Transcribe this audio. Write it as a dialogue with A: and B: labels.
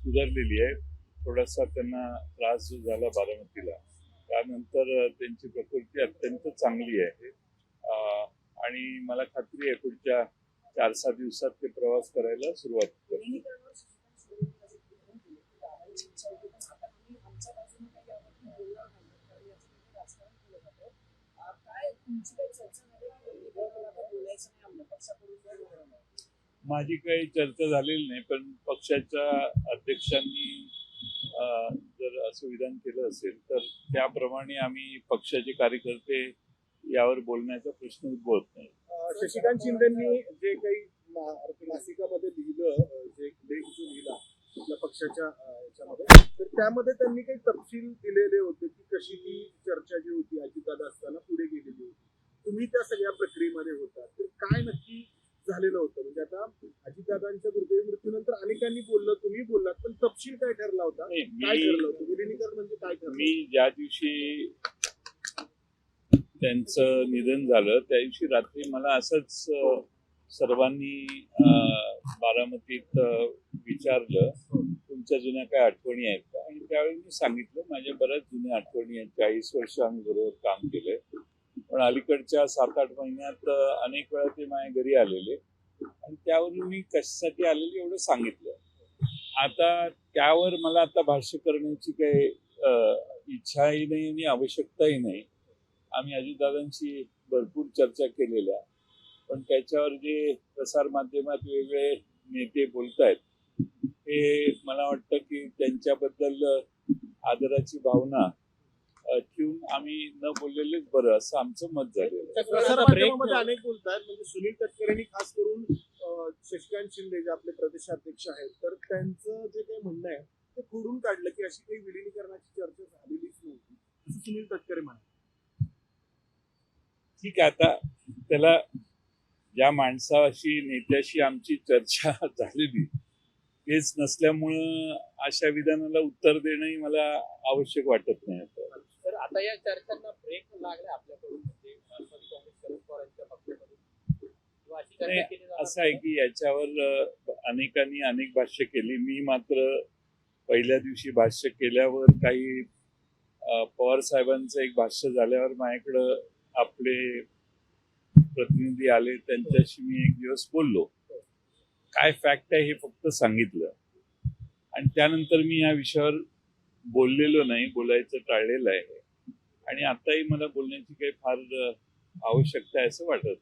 A: सुधारलेली आहे. थोडासा त्यांना त्रास जो झाला बारामतीला, त्यानंतर त्यांची प्रकृती अत्यंत चांगली आहे. आणि मला खात्री आहे पुढच्या 4-6 दिवसात ते प्रवास करायला सुरुवात करतील. माझी काही चर्चा झालेली नाही, पण पक्षाच्या अध्यक्षांनी जर असं विधान केलं असेल तर त्याप्रमाणे आम्ही पक्षाचे कार्यकर्ते यावर बोलण्याचा प्रश्न उद्भवत नाही.
B: शशिकांत शिंदेंनी जे काही मासिकामध्ये लिहिलं, जे लेख जो लिहिला आपल्या पक्षाच्या याच्यामध्ये, तर त्यामध्ये त्यांनी काही तपशील दिलेले होते की कशी ती चर्चा जी होती अजितदादा असताना पुढे गेलेली होती. तुम्ही त्या सगळ्या प्रक्रियेमध्ये होता, तर काय नक्की झालेलं होतं? म्हणजे आता अजितदादांच्या दुर्दैवी मृत्यूनंतर अनेकांनी बोललं, तुम्ही बोललात, पण तपशील काय ठरला होता? काय ठरलं होतं? विलिनीकरण म्हणजे काय ठरलं?
A: मी ज्या दिवशी त्यांचं निधन झालं त्या दिवशी रात्री मला असंच सर्वांनी बारामतीत विचारलं, तुमच्या जुन्या काय आठवणी आहेत का? आणि त्यावेळी मी सांगितलं माझ्या बऱ्याच जुन्या आठवणी आहेत. 40 वर्ष आम्ही बरोबर काम केलंय, पण अलीकडच्या 7-8 महिन्यात अनेक वेळा ते माझ्या घरी आलेले आणि त्यावरून मी कशासाठी आलेले एवढं सांगितलं. आता त्यावर मला आता भाष्य करण्याची काही इच्छाही नाही आणि आवश्यकताही नाही. आम्ही अजितदादांशी भरपूर चर्चा केलेल्या, पण त्याच्यावर जे प्रसारमाध्यमात वेगवेगळे नेते बोलतायत हे मला वाटतं की त्यांच्याबद्दल आदराची भावना ठेवून आम्ही न बोललेलेच बरं असं आमचं मत झालेलं.
B: प्रसारमाध्यमामध्ये अनेक बोलतात, म्हणजे सुनील तटकरेंनी खास करून शशिकांत शिंदे जे आपले प्रदेशाध्यक्ष आहेत, तर त्यांचं जे काही म्हणणं आहे ते खोडून काढलं की अशी काही विलिनीकरणाची चर्चा झालेलीच नव्हती, असं सुनील तटकरे म्हणाले.
A: ठीक आहे, आता त्याला ज्या माणसाशी नेत्याशी आमची चर्चा झालेली हेच नसल्यामुळं अशा विधानाला उत्तर देणंही मला आवश्यक वाटत नाही.
C: तर आता या चर्चांना ब्रेक लागला आपल्याकडून, म्हणजे राष्ट्रवादी काँग्रेस शरद पवारांच्या पक्षाकडून किंवा अशी चर्चा केली जाणार?
A: असं आहे की याच्यावर अनेकांनी अनेक भाष्य केली. मी मात्र पहिल्या दिवशी भाष्य केल्यावर काही पवार साहेबांचं एक भाष्य झाल्यावर माझ्याकडं आपले प्रतिनिधी आले, त्यांच्याशी मी एक दिवस बोललो. काय फॅक्ट आहे हे फक्त सांगितलं आणि त्यानंतर मी या विषयावर बोललेलो नाही, बोलायचं टाळलेलं आहे. आणि आताही मला बोलण्याची काही फार आवश्यकता आहे असं वाटत.